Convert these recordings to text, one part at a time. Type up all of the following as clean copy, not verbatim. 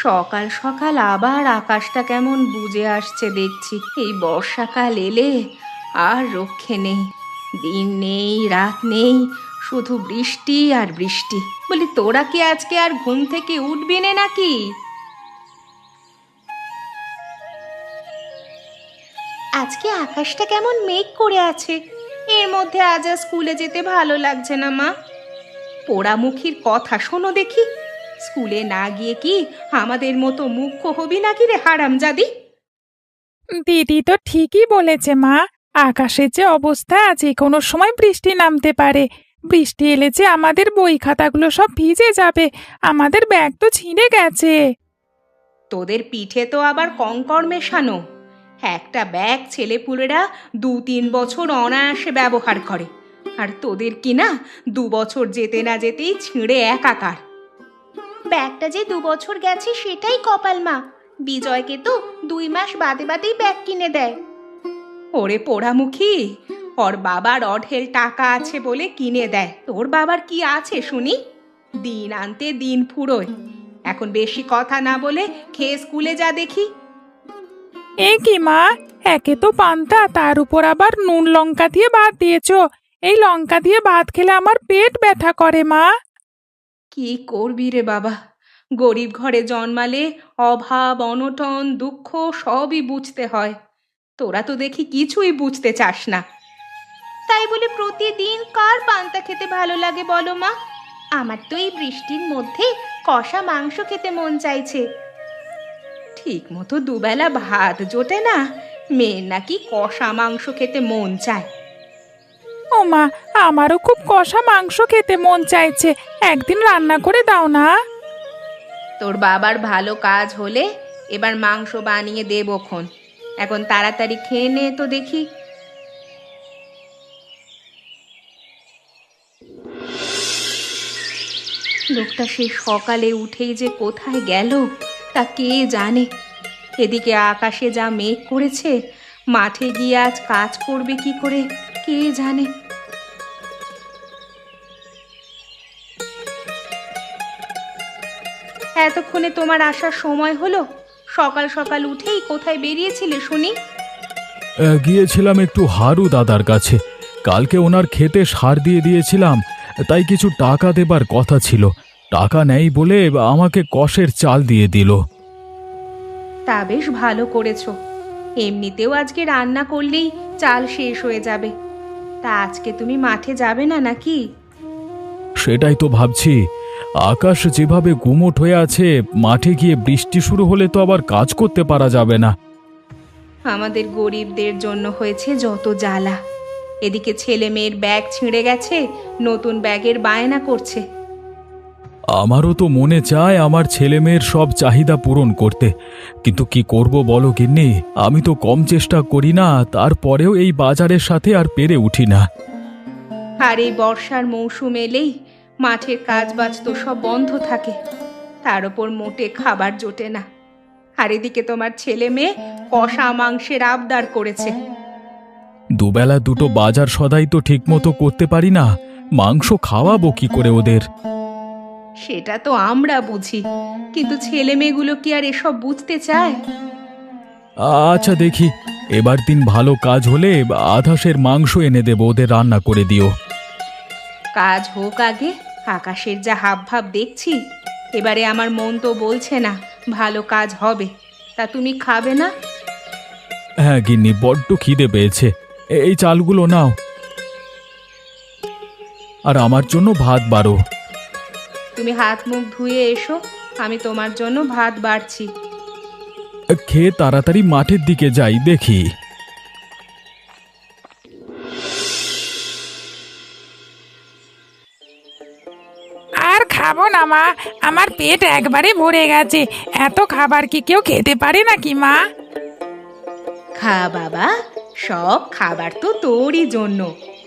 সকাল সকাল আবার আকাশটা কেমন বুজে আসছে দেখছি। এই বর্ষাকাল এলে আর রক্ষে নেই। দিন নেই, রাত নেই, শুধু বৃষ্টি আর বৃষ্টি। বলি, তোরা কি আজকে আর ঘুম থেকে উঠবি নে নাকি? আজকে আকাশটা কেমন মেঘ করে আছে। এর মধ্যে আজ আর স্কুলে যেতে ভালো লাগছে না মা। পোড়ামুখীর কথা শোনো দেখি। স্কুলে না গিয়ে কি আমাদের মতো মুখ্য হবি নাকি রে হারামজাদি? দিদি তো ঠিকই বলেছে মা। আকাশের যে অবস্থা, যে কোনো সময় বৃষ্টি নামতে পারে। বৃষ্টি এলে যে আমাদের বই খাতাগুলো সব ভিজে যাবে, আমাদের ব্যাগ তো ছিঁড়ে গেছে। তোদের পিঠে তো আবার কঙ্কর মেশানো। একটা ব্যাগ ছেলেপুলেরা 2-3 বছর অনায়াসে ব্যবহার করে, আর তোদের কি না 2 বছর যেতে না যেতেই ছিঁড়ে একাকার। ব্যাগটা যে 2 বছর গেছে সেটাই কপাল মা। বিজয়কে তো 2 মাস বাদে বাদেই ব্যাগ কিনে দেয়। ওরে পোড়ামুখী, ওর বাবার অঢেল টাকা আছে বলে কিনে দেয়। তোর বাবার কি আছে শুনি? দিন আনতে দিন ফুরোয়। এখন বেশি কথা না বলে খেয়ে স্কুলে যা দেখি। এ কি মা, একে তো পান্তা, তার উপর আবার নুন লঙ্কা দিয়ে ভাত দিয়েছো। এই লঙ্কা দিয়ে ভাত খেলে আমার পেট ব্যথা করে মা। কি করবি রে বাবা, গরিব ঘরে জন্মালে অভাব, অনটন, দুঃখ সবই বুঝতে হয়। তোরা তো দেখি কিছুই বুঝতে চাস না। তাই বলে প্রতিদিন কার পান্তা খেতে ভালো লাগে বলো মা? আমার তো এই বৃষ্টির মধ্যে কষা মাংস খেতে মন চাইছে। ঠিক মতো দুবেলা ভাত জোটে না, মেয়ের নাকি কষা মাংস খেতে মন চায়। ও মা, আমারও খুব কষা মাংস খেতে মন চাইছে। একদিন রান্না করে দাও না। তোর বাবার ভালো কাজ হলে এবার মাংস বানিয়ে দেবক্ষণ। এখন তাড়াতাড়ি খেয়ে নে তো দেখি। লোকটা সে সকালে উঠেই যে কোথায় গেল তা কে জানে। এদিকে আকাশে যা মেঘ করেছে, মাঠে গিয়ে আজ কাজ করবে কি করে কে জানে। এতক্ষণে তোমার আসার সময় হলো? সকাল সকাল উঠেই কোথায় বেরিয়েছিলে শুনি? গিয়েছিলাম একটু হারু দাদার কাছে। কালকে ওনার ক্ষেতে সার দিয়ে দিয়েছিলাম, তাই কিছু টাকা দেবার কথা ছিল। টাকা নেই বলে আমাকে কষের চাল দিয়ে দিল। তা বেশ ভালো করেছো। এমনিতেও আজকে রান্না করলেই চাল শেষ হয়ে যাবে। তা আজকে তুমি মাঠে যাবে না নাকি? সেটাই তো ভাবছি। আকাশ যেভাবে গুমোট হয়ে আছে, মাঠে গিয়ে বৃষ্টি শুরু হলে তো আবার কাজ করতে পারা যাবে না। আমাদের গরিবদের জন্য হয়েছে যত জ্বালা। এদিকে ছেলে মেয়ের ব্যাগ ছিঁড়ে গেছে, নতুন ব্যাগের বায়না করছে। আমারও তো মনে চায় আমার ছেলে মেয়ের সব চাহিদা পূরণ করতে, কিন্তু কি করব বলো গিন্নি? আমি তো কম চেষ্টা করি না, তারপরেও এই বাজারের সাথে আর পেরে উঠি না। আর এই বর্ষার মৌসুম এলেই মাঠের কাজবাজ তো সব বন্ধ থাকে, তার ওপর মোটে খাবার জোটে না। আর এদিকে তোমার ছেলে মেয়ে কষা মাংসের আবদার করেছে। দুবেলা দুটো বাজার সদাই তো ঠিকমতো করতে পারি না, মাংস খাওয়াবো কি করে ওদের? সেটা তো আমরা বুঝি, কিন্তু ছেলে মেয়েগুলো কি আর এসব বুঝতে চায়? আচ্ছা দেখি, এবার দিন ভালো কাজ হলে আধাশের মাংস এনে দেবো, ওদের রান্না করে দিও। কাজ হোক আগে। আকাশের যা হাবভাব দেখছি, এবারে আমার মন তো বলছে না ভালো কাজ হবে। তা তুমি খাবে না? হ্যাঁ গিন্নি, বড্ড খিদে পেয়েছে। এই চালগুলো নাও, আর আমার জন্য ভাত বাড়ো। তুমি হাত মুখ ধুয়ে এসো, আমি তোমার জন্য ভাত বাড়ছি। খেয়ে তাড়াতাড়ি মাঠের দিকে যাই দেখি। আর খাবো না মা, আমার পেট একবারে ভরে গেছে। এত খাবার কি কেউ খেতে পারে নাকি মা? খা বাবা, সব খাবার তো তোরই জন্য।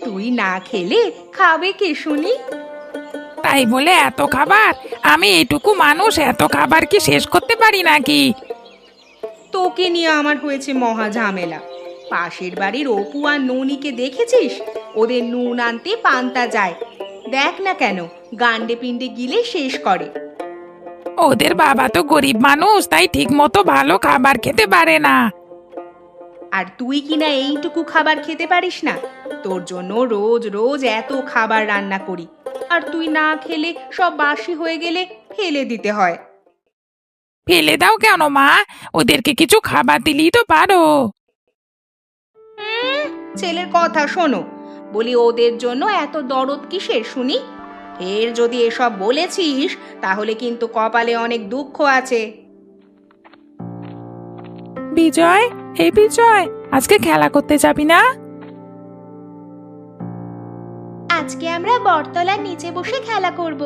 তুই না খেলে খাবে কে শুনি? তাই বলে এত খাবার? আমি এইটুকু মানুষ, এত খাবার কি শেষ করতে পারি নাকি? তোকে নিয়ে আমার হয়েছে মহা ঝামেলা। পাশের বাড়ির অপু আর ননিকে দেখেছিস? ওদের নুন আনতে পান্তা যায়। দেখ না কেন গান্ডে পিণ্ডে গিলে শেষ করে। ও ওদের বাবা তো গরিব মানুষ, তাই ঠিক মতো ভালো খাবার খেতে পারে না। আর তুই কিনা এইটুকু খাবার খেতে পারিস না? তোর জন্য রোজ রোজ এত খাবার রান্না করি, আর তুই না খেলে সব বাসি হয়ে গেলে ফেলে দিতে হয়। ফেলে দাও কেন মা? ওদেরকে কিছু খাবার দিলেই তো পারো। ছেলের কথা শোনো, বলি ওদের জন্য এত দরদ কিসের শুনি? ফের যদি এসব বলেছিস তাহলে কিন্তু কপালে অনেক দুঃখ আছে। বিজয়, এই বিজয়, আজকে খেলা করতে যাবি না? আজকে আমরা বটতলার নিচে বসে খেলা করব।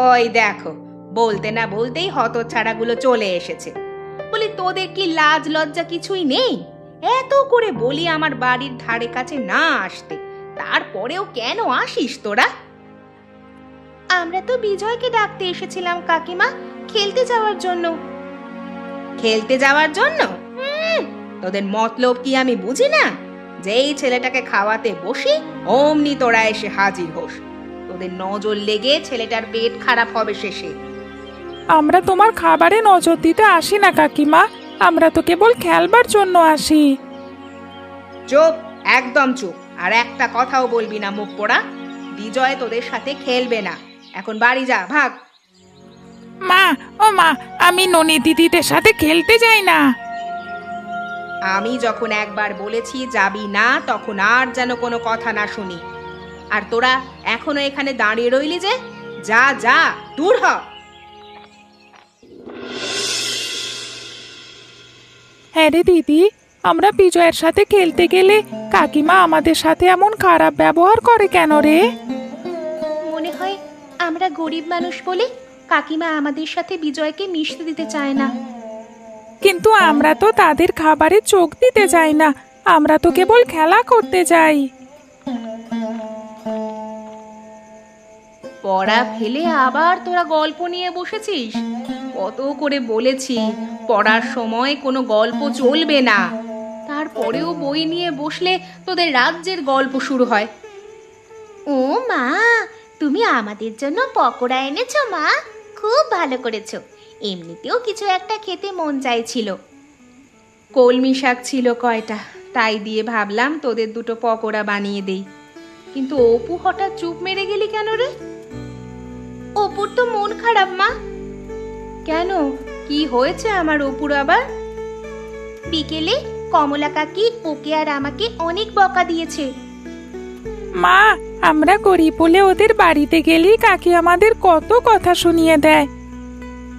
ওই দেখো, বলতে না বলতেই হতচ্ছাড়াগুলো চলে এসেছে। বলি তোদের কি লাজ লজ্জা কিছুই নেই? এত করে বলি আমার বাড়ির ধারে কাছে না আসতে, তারপরেও কেন আসিস তোরা? আমরা তো বিজয়কে ডাকতে এসেছিলাম কাকিমা, খেলতে যাওয়ার জন্য। খেলতে যাওয়ার জন্য? তোদের মতলব কি আমি বুঝি না? যেই ছেলেটাকে খাওয়াতে বসি অমনি তোরা এসে হাজির হোস। তোদের নজর লেগে ছেলেটার পেট খারাপ হবে শেষে। আমরা তোমার খাবারে নজর দিতে আসি না কাকিমা, আমরা তো কেবল খেলবার জন্য আসি। চুপ, একদম চুপ, আর একটা কথাও বলবি না মুখ পোড়া। বিজয় তোদের সাথে খেলবে না, এখন বাড়ি যা, ভাগ। মা, ও মা, আমি ননি দিদিদের সাথে খেলতে যাই না। আমি যখন একবার বলেছি যাবি না, তখন আর যেন কোনো কথা না শুনি। আর তোরা এখনো এখানে দাঁড়িয়ে রইলি যে? যা যা, দূর হ। হ্যাঁ রে দিদি, আমরা বিজয়ের সাথে খেলতে গেলে কাকিমা আমাদের সাথে এমন খারাপ ব্যবহার করে কেন রে? মনে হয় আমরা গরিব মানুষ বলে কাকিমা আমাদের সাথে বিজয়কে মিশতে দিতে চায় না। কিন্তু আমরা তো তাদের খাবারে চোখ দিতে যাই না, আমরা তো কেবল খেলা করতে যাই। পড়া ফেলে আবার তোরা গল্প নিয়ে বসেছিস? কত করে বলেছি পড়ার সময় কোনো গল্প চলবে না, তারপরেও বই নিয়ে বসলে তোদের রাজ্যের গল্প শুরু হয়। ও মা, তুমি আমাদের জন্য পকোড়া এনেছো মা, খুব ভালো করেছো। এমনিতেও কিছু একটা খেতে মন চাইছিল। কলমি শাক ছিল কয়টা, তাই দিয়ে ভাবলাম তোদের দুটো পকোড়া বানিয়ে দেই। কিন্তু অপু হঠাৎ চুপ মেরে গেলি কেন রে? অপুর তো মন খারাপ মা। কেন, কি হয়েছে আমার অপুর আবার? বিকেলে কমলা কাকি ওকে আর আমাকে অনেক বকা দিয়েছে। মা, আমরা গরিব বলে ওদের বাড়িতে গেলেই কাকি আমাদের কত কথা শুনিয়ে দেয়।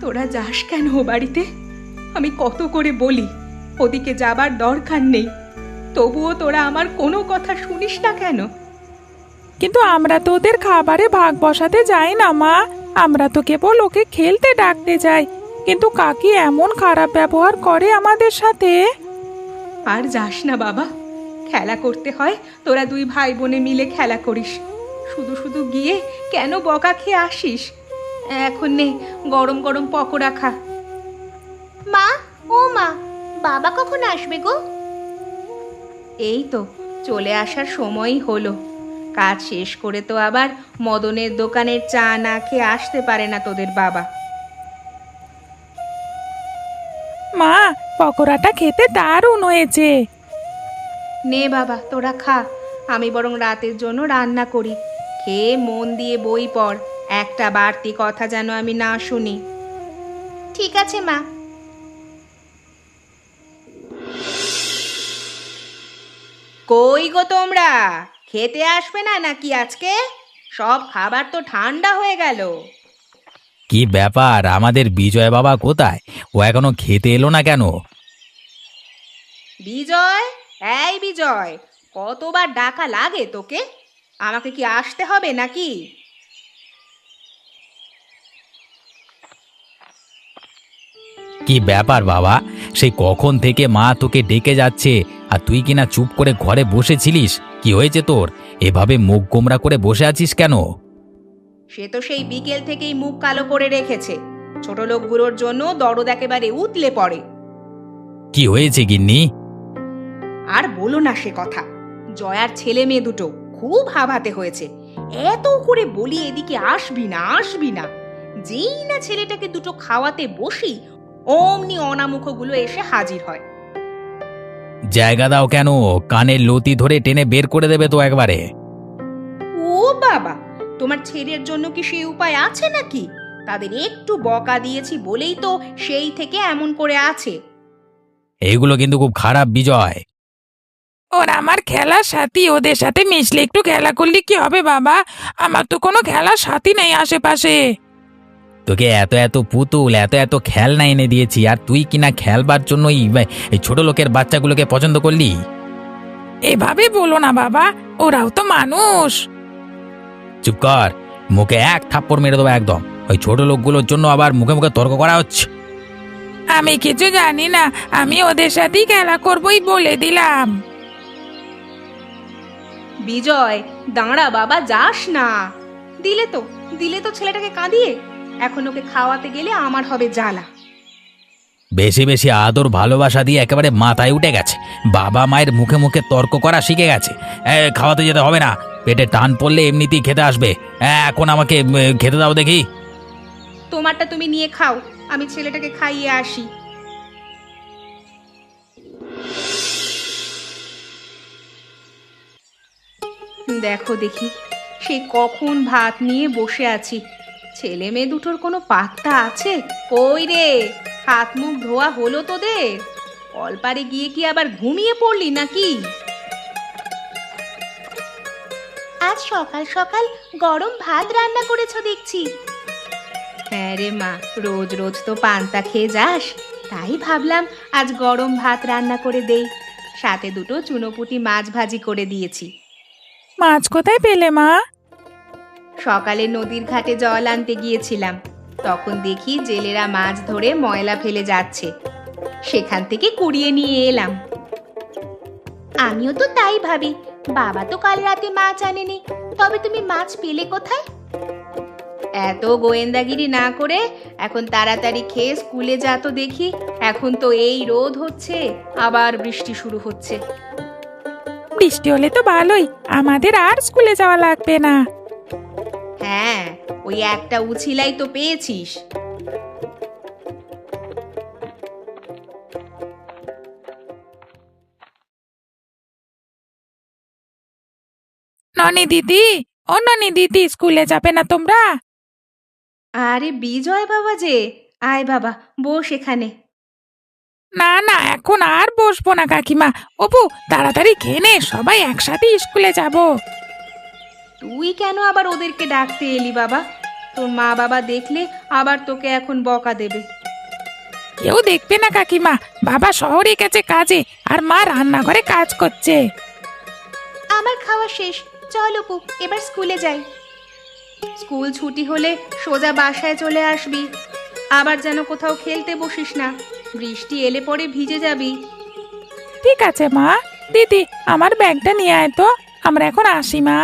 তোরা যাস কেন ও বাড়িতে? আমি কত করে বলি ওদিকে যাবার দরকার নেই, তবুও তোরা আমার কোনো কথা শুনিস না কেন? কিন্তু আমরা তো ওদের খাবারে ভাগ বসাতে যাই না মা, আমরা তো কেবল ওকে খেলতে ডাকতে যাই, কিন্তু কাকি এমন খারাপ ব্যবহার করে আমাদের সাথে। আর যাস না বাবা, খেলা করতে হয়, তোরা দুই ভাই বোনে মিলে খেলা করিস। শুধু শুধু গিয়ে কেন বকা খেয়ে আসিস? এখন নে, গরম গরম পকোড়া খা। মা, ও মা, বাবা কখন আসবে গো? এই তো চলে আসার সময়ই হলো। কাজ শেষ করে তো আবার মদনের দোকানের চা না খেয়ে আসতে পারে না তোদের বাবা। মা, পকোড়াটা খেতে দারুণ হয়েছে। নে বাবা, তোরা খা, আমি বরং রাতের জন্য রান্না করি। খেয়ে মন দিয়ে বই পড়, একটা বাড়তি কথা যেন আমি না শুনি। ঠিক আছে মা। কই গো তোমরা, খেতে আসবে না নাকি আজকে? সব খাবার তো ঠান্ডা হয়ে গেল। কি ব্যাপার, আমাদের বিজয় বাবা কোথায়? ও এখনো খেতে এলো না কেন? বিজয়, এই বিজয়, কতবার ডাকা লাগে তোকে? আমাকে কি আসতে হবে নাকি? কি ব্যাপার বাবা, সেই কখন থেকে মা তোকে ডেকে যাচ্ছে আর তুই কিনা চুপ করে ঘরে বসেছিলিস? কি হয়েছে তোর? এভাবে মুখ গোমরা করে বসে আছিস কেন? সে তো সেই বিকেল থেকেই মুখ কালো করে রেখেছে। ছোট লোকগুলোর জন্য দরদ একেবারে উতলে পড়ে। কি হয়েছে গিন্নি? আর বলো না সে কথা। জয়ার ছেলে মেয়ে দুটো খুব হাবাতে হয়েছে। এত করে বলি এদিকে আসবি না আসবি না, যেই না ছেলেটাকে দুটো খাওয়াতে বসি অমনি অনামুখগুলো এসে হাজির হয়। জায়গা দাও কেন, কানের লতি ধরে টেনে বের করে দেবে তো একবারে। ও বাবা, তোমার ছেলের জন্য কি সেই উপায় আছে নাকি? তাদের একটু বকা দিয়েছি বলেই তো সেই থেকে এমন করে আছে। এইগুলো কিন্তু খুব খারাপ বিজয়। ওরা আমার খেলার সাথী, ওদের সাথে মিশলে একটু খেলা করলে কি হবে বাবা? আমার তো কোনো খেলার সাথী নেই আশেপাশে। তোকে এত এত পুতুল, এত এত খেলনা এনে দিয়েছি, আর তুই কিনা খেলবার জন্য এই ছোট লোকের বাচ্চাগুলোকে পছন্দ করলি। এভাবে বলো না বাবা, ওরাও তো মানুষ। চুপ কর, মুখে এক থাপ্পড় মেরে দেবো একদম। ওই ছোট লোকগুলোর জন্য আবার মুখে মুখে তর্ক করা হচ্ছে। আমি কিছু জানি না, আমি ওদের সাথেই খেলা করবই বলে দিলাম। বিজয়, দাঁড়া বাবা, যাস না। দিলে তো ছেলেটাকে কাঁদিয়ে। এখন ওকে খাওয়াতে গেলে আমার হবে জ্বালা। বেশি বেশি আদর ভালোবাসা দিয়ে একেবারে মাথায় উঠে গেছে, বাবা মায়ের মুখে মুখে তর্ক করা শিখে গেছে। খাওয়াতে যেতে হবে না, পেটে টান পড়লে এমনিতেই খেতে আসবে। এখন আমাকে খেতে দাও দেখি। তোমারটা তুমি নিয়ে খাও, আমি ছেলেটাকে খাইয়ে আসি। দেখো দেখি, সেই কখন ভাত নিয়ে বসে আছি, ছেলে মেয়ে দুটোর কোনো পাত্তা আছে? কই রে, হাত মুখ ধোয়া হলো তোদের? কলপারে গিয়ে কি আবার ঘুমিয়ে পড়লি নাকি? আজ সকাল সকাল গরম ভাত রান্না করেছো দেখছি। হ্যাঁ রে মা, রোজ রোজ তো পান্তা খেয়ে যাস, তাই ভাবলাম আজ গরম ভাত রান্না করে দেই। সাথে দুটো চুনোপুটি মাছ ভাজি করে দিয়েছি। মাছ কোথায় পেলে মা? সকালে নদীর ঘাটে জল আনতে গিয়েছিলাম, তখন দেখি জেলেরা মাছ ধরে ময়লা ফেলে যাচ্ছে, সেখান থেকে কুড়িয়ে নিয়ে এলাম। আমিও তো তাই ভাবি, বাবা তো কাল রাতে মাছ আনেনি, তবে তুমি মাছ পেলে কোথায়? এত গোয়েন্দাগিরি না করে এখন তাড়াতাড়ি খেয়ে স্কুলে যা তো দেখি। এখন তো এই রোদ হচ্ছে, আবার বৃষ্টি শুরু হচ্ছে। বৃষ্টি হলে তো ভালোই, আমাদের আর স্কুলে যাওয়া লাগবে না। হ্যাঁ, ওই একটা উছিলাই তো পেয়েছিস। ননি দিদি, ও ননি দিদি, স্কুলে যাবে না তোমরা? আরে বিজয় বাবা যে, আয় বাবা, বস এখানে। না না, এখন আর বসবো না কাকিমা। অপু, তাড়াতাড়ি খেয়ে নে, সবাই একসাথে স্কুলে যাব। তুই কেন আবার ওদেরকে ডাকতে এলি বাবা? তোর মা বাবা দেখলে আবার তোকে এখন বকা দেবে। কেউ দেখবে না কাকিমা, বাবা শহরে গেছে কাজে, আর মা রান্নাঘরে কাজ করছে। আমার খাওয়া শেষ, চল অপু, এবার স্কুলে যাই। স্কুল ছুটি হলে সোজা বাসায় চলে আসবি, আবার যেন কোথাও খেলতে বসিস না, বৃষ্টি এলে পরে ভিজে যাবি। ঠিক আছে মা। দিদি, আমার ব্যাগটা নিয়ে আয় তো, আমরা এখন আসি মা।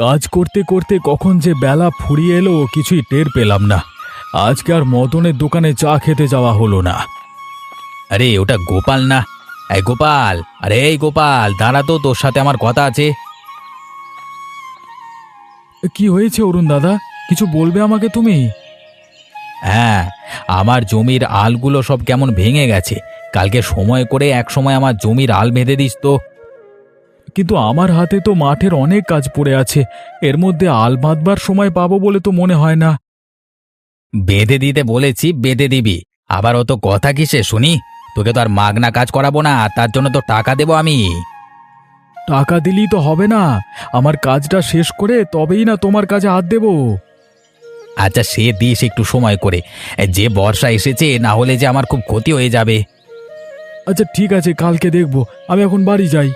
কাজ করতে করতে কখন যে বেলা ফুরিয়ে এলো কিছুই টের পেলাম না। আজকে আর মদনের দোকানে চা খেতে যাওয়া হলো না। আরে ওটা গোপাল না? এই গোপাল, আরে এই গোপাল, দাঁড়া তো, তোর সাথে আমার কথা আছে। কি হয়েছে অরুণ দাদা, কিছু বলবে আমাকে তুমি? হ্যাঁ, আমার জমির আলগুলো সব কেমন ভেঙে গেছে, কালকে সময় করে এক সময় আমার জমির আল বেঁধে দিস তো। কিন্তু আমার হাতে তো মাঠের অনেক কাজ পড়ে আছে, এর মধ্যে আল বাঁধবার সময় পাবো বলে তো মনে হয় না। বেঁধে দিতে বলেছি, বেঁধে দিবি, আবার অত কথা কিসে শুনি? তোকে তো আর মাগনা কাজ করাবো না, তার জন্য তো টাকা দেবো আমি। টাকা দিলেই তো হবে না, আমার কাজটা শেষ করে তবেই না তোমার কাজে হাত দেব। আচ্ছা সে দিস একটু সময় করে, যে বর্ষা এসেছে, না হলে যে আমার খুব ক্ষতি হয়ে যাবে। আচ্ছা ঠিক আছে, কালকে দেখব, আমি এখন বাড়ি যাই।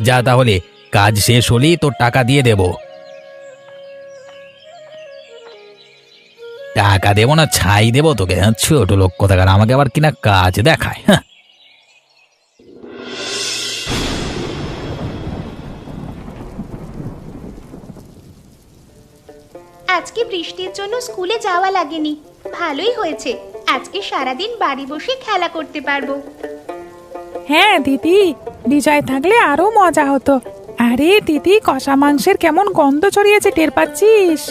যা তাহলে, কাজ শেষ হলেই তোর টাকা দিয়ে দেব। টাকা দেবো না ছাই দেবো তোকে, ছোট লোক কোথাকার, আমাকে আবার কিনা কাজ দেখায়। হ্যাঁ, আজকে বৃষ্টির জন্য স্কুলে যাওয়া লাগেনি, ভালোই হয়েছে। আজকে সারাদিন বাড়ি বসে খেলা করতে পারবো। হ্যাঁ দিদি, বিজয় থাকলে আরো মজা হতো। আরে দিদি, কষা মাংসের কেমন গন্ধ ছড়িয়েছে, টের পাচ্ছিস?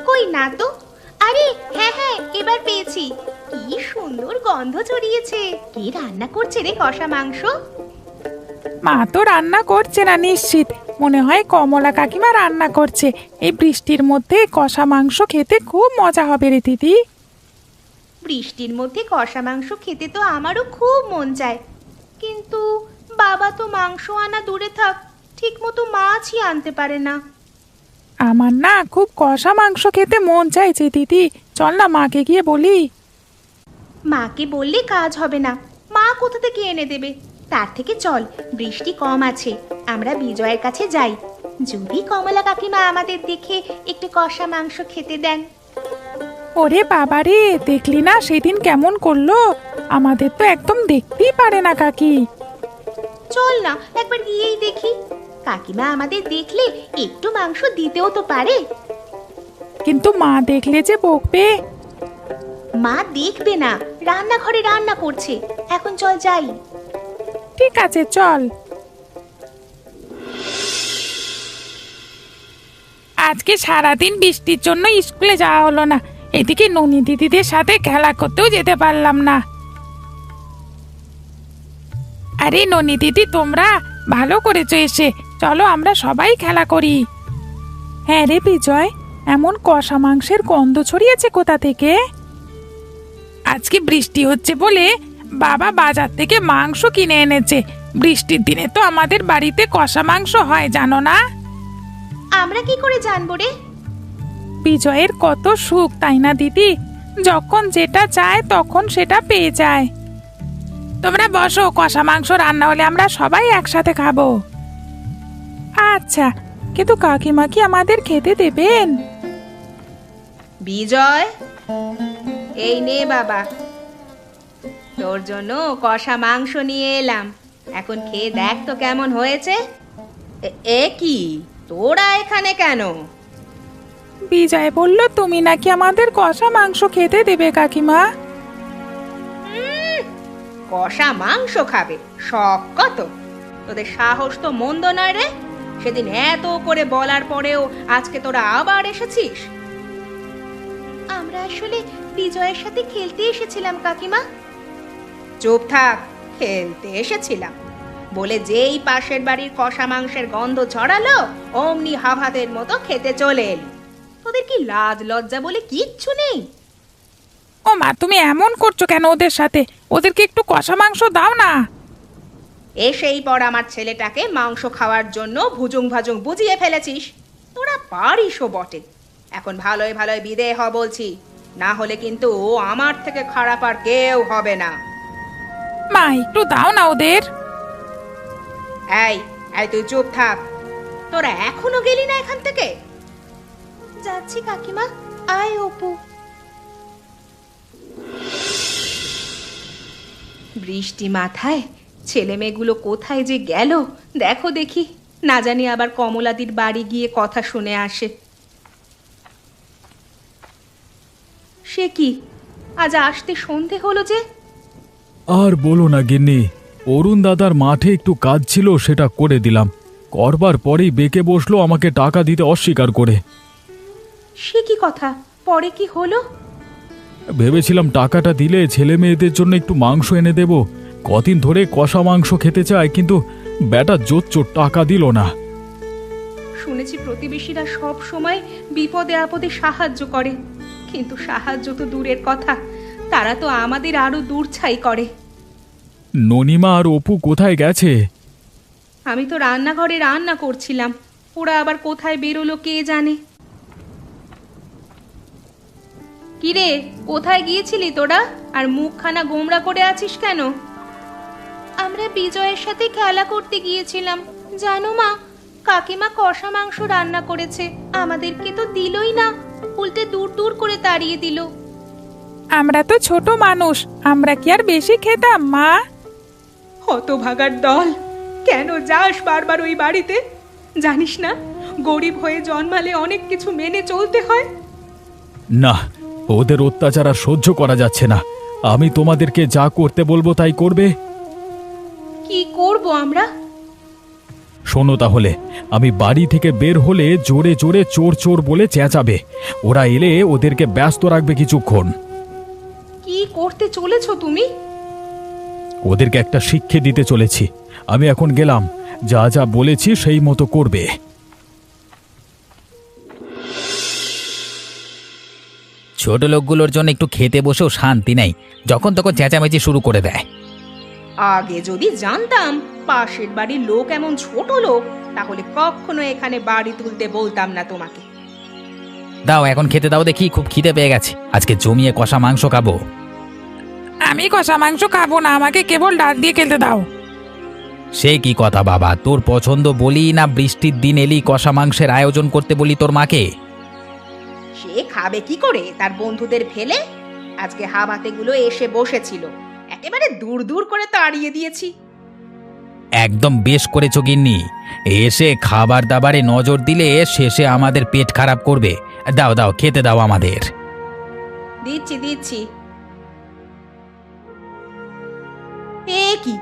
কই না তো। আরে হ্যাঁ হ্যাঁ, এবার পেয়েছি। কি সুন্দর গন্ধ ছড়িয়েছে। কে রান্না করছে রে কষা মাংস? মা তো রান্না করছে না নিশ্চিত, মনে হয় কমলা কাকিমা রান্না করছে। এই বৃষ্টির মধ্যে কষা মাংস খেতে খুব মজা হবে রে দিদি। বৃষ্টির মধ্যে কষা মাংস খেতে তো আমারও খুব মন চায়, কিন্তু বাবা তো মাংস আনা দূরে থাক, ঠিক মতো মাছই আনতে পারে না। আমার না খুব কষা মাংস খেতে মন চাইছে দিদি, চল না মাকে গিয়ে বলি। মাকে বললে কাজ হবে না, মা কোথা থেকে এনে দেবে? তার থেকে চল, বৃষ্টি কম আছে, আমরা বিজয়ের কাছে যাই। যদি কমলা কাকিমা আমাদের দেখে একটু কষা মাংস খেতে দেন। ওরে বাবারে, দেখলি না সেদিন কেমন করলো? আমাদের তো একদম দেখতেই পারে না কাকি। চল না একবার গিয়েই দেখি, কাকিমা আমাদের দেখলে একটু মাংস দিতেও তো পারে। কিন্তু মা দেখলে যে বকবে। মা দেখবে না, রান্নাঘরে রান্না করছে। এখন চল যাই। ঠিক আছে চল। আজকে সারাদিন বৃষ্টির জন্য স্কুলে যাওয়া হলো না, এদিকে ননি দিদিদের সাথে খেলা করতেও যেতে পারলাম না। আরে ননি দিদি, তোমরা ভালো করেছো এসে, চলো আমরা সবাই খেলা করি। হ্যাঁ রে বিজয়, এমন কষা মাংসের গন্ধ ছড়িয়েছে কোথা থেকে? আজকে বৃষ্টি হচ্ছে বলে বাবা বাজার থেকে মাংস কিনে এনেছে। বৃষ্টির দিনে তো আমাদের বাড়িতে কষা মাংস হয়, জানো না? আমরা কি করে জানবো রে? বিজয়ের কত সুখ, তাই না দিদি? যখন যেটা চায় তখন সেটা পেয়ে যায়। তোমরা বসো, কষা মাংস রান্না হলে আমরা সবাই একসাথে খাবো। আচ্ছা, কিন্তু কাকিমা কি আমাদের খেতে দেবেন? বিজয়, এই নে বাবা, তোর জন্য কষা মাংস নিয়ে এলাম। এখন খেয়ে দেখ তো কেমন হয়েছে। এ কি, তোরা এখানে কেন? বিজয় বলল তুমি নাকি আমাদের কষা মাংস খেতে দেবে কাকিমা। কষা মাংস খাবে? শখ কত! তোদের সাহস তো মন্দ নয় রে। সেদিন এত করে বলার পরেও আজকে তোরা আবার এসেছিস। আমরা আসলে বিজয়ের সাথে খেলতে এসেছিলাম কাকিমা। চুপ থাক, খেলতে এসেছিলাম বলে যেই পাশের বাড়ির কষা মাংসের গন্ধ ছড়ালো অমনি হাভাতের মতো খেতে চলে এলি। তোদের কি লাজ লজ্জা বলে কিচ্ছু নেই? ও মা, তুমি এমন করছো কেন ওদের সাথে? ওদেরকে একটু কষা মাংস দাও না। এসেই পর আমার ছেলেটাকে মাংস খাওয়ার জন্য ভুজুং ভাজুং বুঝিয়ে ফেলেছিস। তোরা পারিসও বটে। এখন ভালোই ভালোই বিদেয় হ বলছি, না হলে কিন্তু আমার থেকে খারাপ আর কেউ হবে না। মা, একটু দাও না ওদের। এই এই তুই চুপ থাক। তোরা এখনো গেলি না এখান থেকে? যাচ্ছি কাকিমা। আয় অপু। বৃষ্টি মাথায় ছেলে মেয়েগুলো কোথায় যে গেল দেখো দেখি, না জানি আবার কমলাদির বাড়ি গিয়ে কথা শুনে আসে। সে কি, আজ আসতে সন্ধে হলো যে? আর বলো না গিন্নি, অরুণ দাদার মাঠে একটু কাজ ছিল, সেটা করে দিলাম। করবার পরেই বেঁকে বসলো আমাকে টাকা দিতে অস্বীকার করে। সে কি কথা, পরে কি হলো? ভেবেছিলাম টাকাটা দিলে ছেলে মেয়েদের জন্য একটু মাংস এনে দেব। কদিন ধরে কষা মাংস খেতে চায়, কিন্তু বেটা জোচ্চোর টাকা দিল না। শুনেছি প্রতিবেশীরা সব সময় বিপদে আপদে সাহায্য করে, কিন্তু সাহায্য তো দূরের কথা, তারা তো আমাদের আরো দূর ছাই করে। ননিমা আর অপু কোথায় গেছে? আমি তো রান্নাঘরে রান্না করছিলাম, ওরা আবার কোথায় বেরোলো কে জানে। কিরে, কোথায় গিয়েছিলি তোরা? আর মুখখানা গোমড়া করে আছিস কেন? আমরা বিজয়ের সাথে খেলা করতে গিয়েছিলাম। জানো মা, কাকিমা কষা মাংস রান্না করেছে, আমাদেরকে তো দিলই না, উল্টে দূর দূর করে তাড়িয়ে দিল। আমরা তো ছোট মানুষ, আমরা কি আর বেশি খেতাম মা? হতভাগার দল, কেন যাস বারবার ওই বাড়িতে? জানিস না গরিব হয়ে জন্মালে অনেক কিছু মেনে চলতে হয়। না, ওদের অত্যাচার আর সহ্য করা যাচ্ছে না। আমি তোমাদেরকে যা করতে বলবো তাই করবে। কি করব আমরা? শোনো তাহলে, আমি বাড়ি থেকে বের হলে জোরে জোরে চোর চোর বলে চেঁচাবে। ওরা এলে ওদেরকে ব্যস্ত রাখবে কিছুক্ষণ। কি করতে চলেছো তুমি? ওদেরকে একটা শিক্ষা দিতে চলেছি। আমি এখন গেলাম, যা যা বলেছি সেই মতো করবে। ছোট লোকগুলোর জন্য একটু খেতে বসেও শান্তি নেই, যখন তখন চেঁচামেচি শুরু করে দেয়। আগে যদি জানতাম পাশের বাড়ির লোক এমন ছোট লোক, তাহলে কখনো এখানে বাড়ি তুলতে বলতাম না তোমাকে। দাও এখন খেতে দাও দেখি, খুব খিদে পেয়ে গেছে। আজকে জমিয়ে কষা মাংস খাবো। আমি কষা মাংস খাবো না, আমাকে কেবল ডাল দিয়ে খেতে দাও। সে কি কথা বাবা, তোর পছন্দ বলি না বৃষ্টির দিন এলি কষা মাংসের আয়োজন করতে বলি তোর মাকে? সে খাবে কি করে তার বন্ধুদের ফেলে? আজকে হাবাতেগুলো এসে বসেছিল, একেবারে দূর দূর করে তাড়িয়ে দিয়েছি। একদম বেশ করেছো গিন্নি, এসে খাবার দাবারে নজর দিলে শেষে আমাদের পেট খারাপ করবে। দাও দাও খেতে দাও আমাদের। দিচ্ছি দিচ্ছি। এ কি,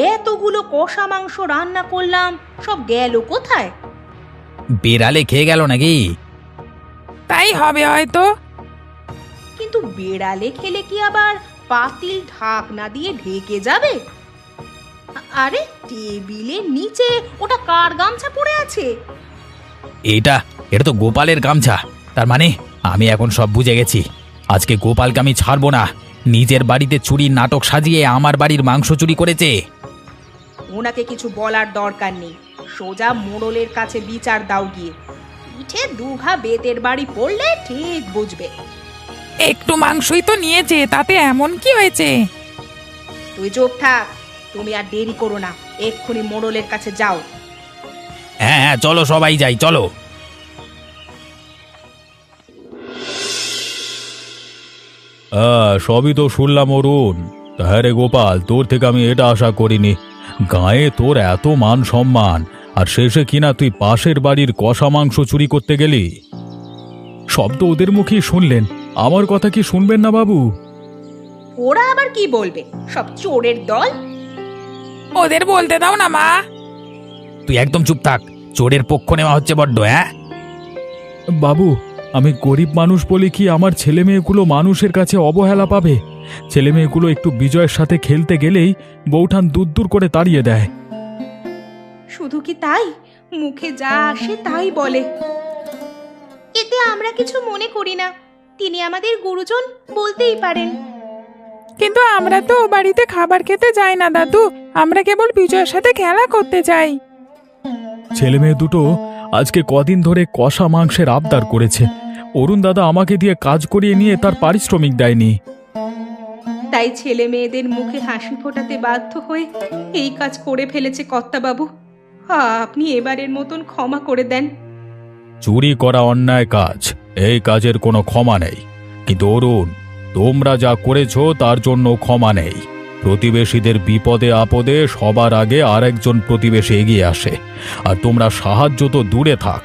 এতগুলো কষা মাংস রান্না করলাম, সব গেল কোথায়? বেড়ালে খেয়ে গেল নাকি? তাই হবে হয়তো। কিন্তু বেড়ালে খেলে কি আবার পাতিল ঢাকনা দিয়ে ঢেকে যাবে? আরে টেবিলের নিচে ওটা কার গামছা পড়ে আছে? এটা এটা তো গোপালের গামছা। তার মানে আমি এখন সব বুঝে গেছি। আজকে গোপালকে আমি ছাড়বো না। নিজের বাড়িতে চুরির নাটক সাজিয়ে আমার বাড়ির মাংস চুরি করেছে। ওনাকে কিছু বলার দরকার নেই, সোজা মোড়লের কাছে বিচার দাও গিয়ে। পিঠে দুঘা বেতের বাড়ি পড়লে ঠিক বুঝবে। একটু মাংসই তো নিয়েছে, তাতে এমন কি হয়েছে? তুই চুপ থাক, তুমি আর দেরি করো না, এক্ষুনি মোড়লের কাছে যাও। হ্যাঁ হ্যাঁ চলো সবাই যাই, চলো। সবই তো শুনলাম অরুণ। হ্যাঁ রে গোপাল, তোর থেকে আমি এটা আশা করিনি। গায়ে তোর এত মান সম্মান, আর শেষে কিনা তুই পাশের বাড়ির কষা মাংস চুরি করতে গেলি। শব্দ ওদের মুখেই শুনলেন, আমার কথা কি শুনবেন না বাবু? ওরা আবার কি বলবে? সব চোরের দল। ওদের বলতে দাও না মা। তুই একদম চুপ থাক, চোরের পক্ষ নেওয়া হচ্ছে বড্ড। হ্যাঁ বাবু, আমি গরিব মানুষ বলে কি আমার ছেলে মেয়েগুলো মানুষের কাছে অবহেলা পাবে? ছেলে মেয়েগুলো একটু বিজয়ের সাথে খেলতে গেলেই বউঠান দূর দূর করে তাড়িয়ে দেয়। শুধু কি তাই, মুখে যা আসে তাই বলে। এতে আমরা কিছু মনে করি না, তিনি আমাদের গুরুজন, বলতেই পারেন। কিন্তু আমরা তো ও বাড়িতে খাবার খেতে যাই না দাদু, আমরা কেবল বিজয়ের সাথে খেলা করতে যাই। ছেলে মেয়ে দুটো আজকে কদিন ধরে কষা মাংসের আবদার করেছে। অরুণ দাদা আমাকে দিয়ে কাজ করিয়ে নিয়ে তার পারিশ্রমিক দেয়নি। তাই ছেলে মেয়েদের মুখে হাসি ফোটাতে বাধ্য হয়ে এই কাজ করে ফেলেছে কর্তাবাবু। আপনি এবারের মতন ক্ষমা করে দেন। চুরি করা অন্যায় কাজ, এই কাজের কোনো ক্ষমা নেই। কিন্তু অরুণ, তোমরা যা করেছো তার জন্য ক্ষমা নেই। প্রতিবেশীদের বিপদে আপদে সবার আগে আরেকজন প্রতিবেশী এগিয়ে আসে, আর তোমরা সাহায্য তো দূরে থাক,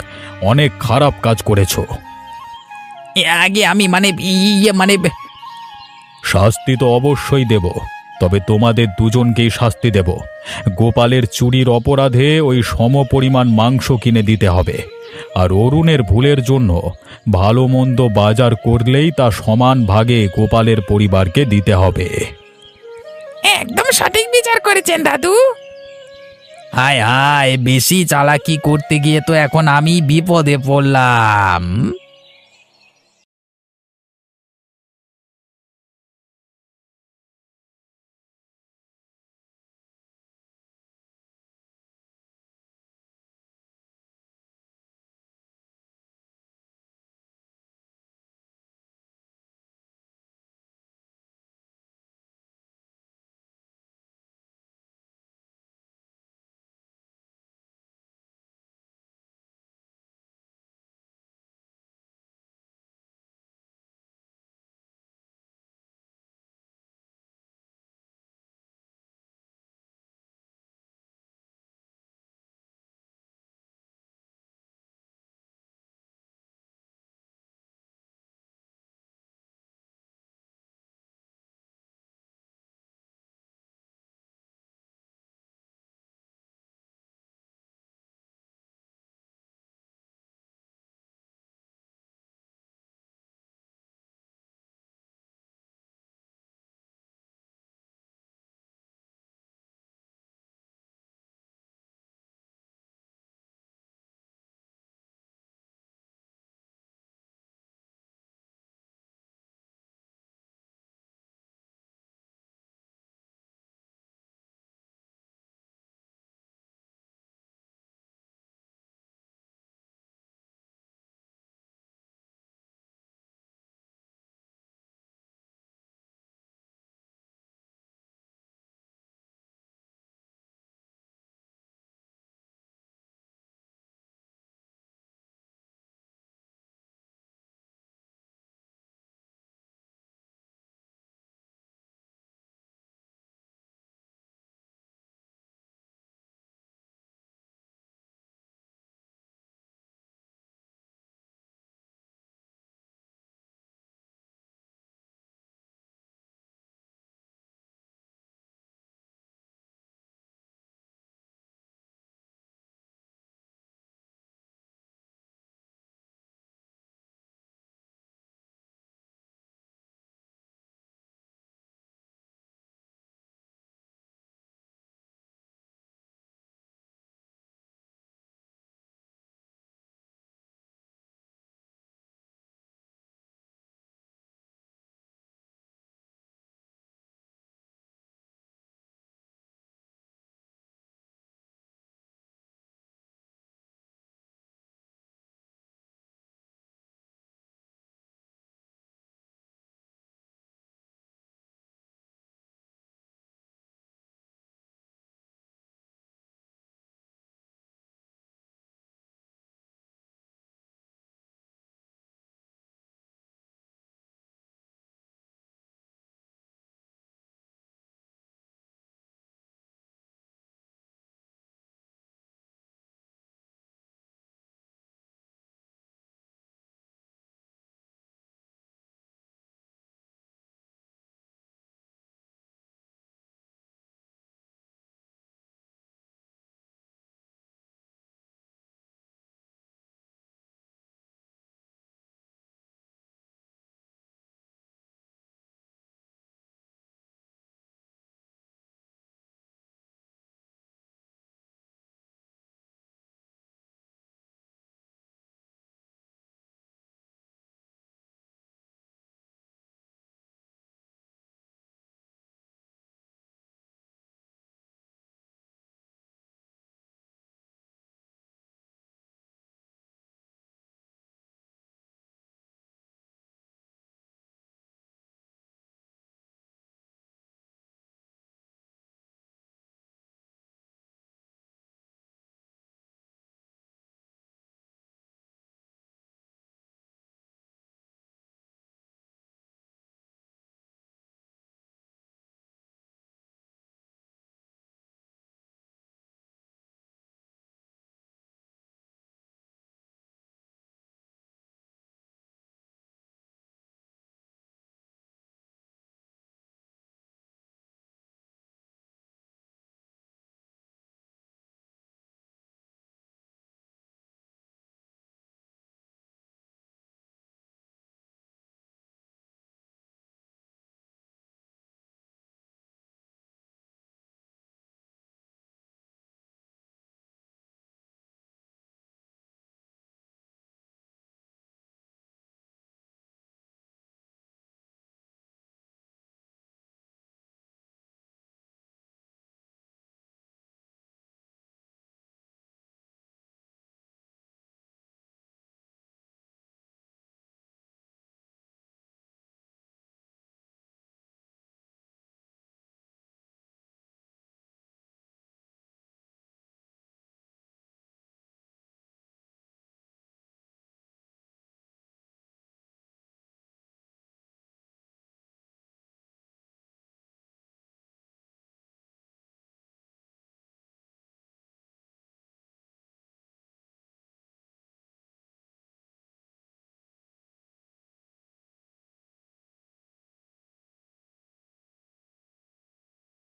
অনেক খারাপ কাজ করেছো। আগে আমি মানে শাস্তি তো অবশ্যই দেব, তবে তোমাদের দুজনকেই শাস্তি দেব। গোপালের চুরির অপরাধে ওই সমপরিমাণ মাংস কিনে দিতে হবে, আর অরুণের ভুলের জন্য ভালো মন্দ বাজার করলেই তা সমান ভাগে গোপালের পরিবারকে দিতে হবে। একদম সঠিক বিচার করেছেন দাদু। হায় হায়, বেশি চালাকি করতে গিয়ে তো এখন আমি বিপদে পড়লাম।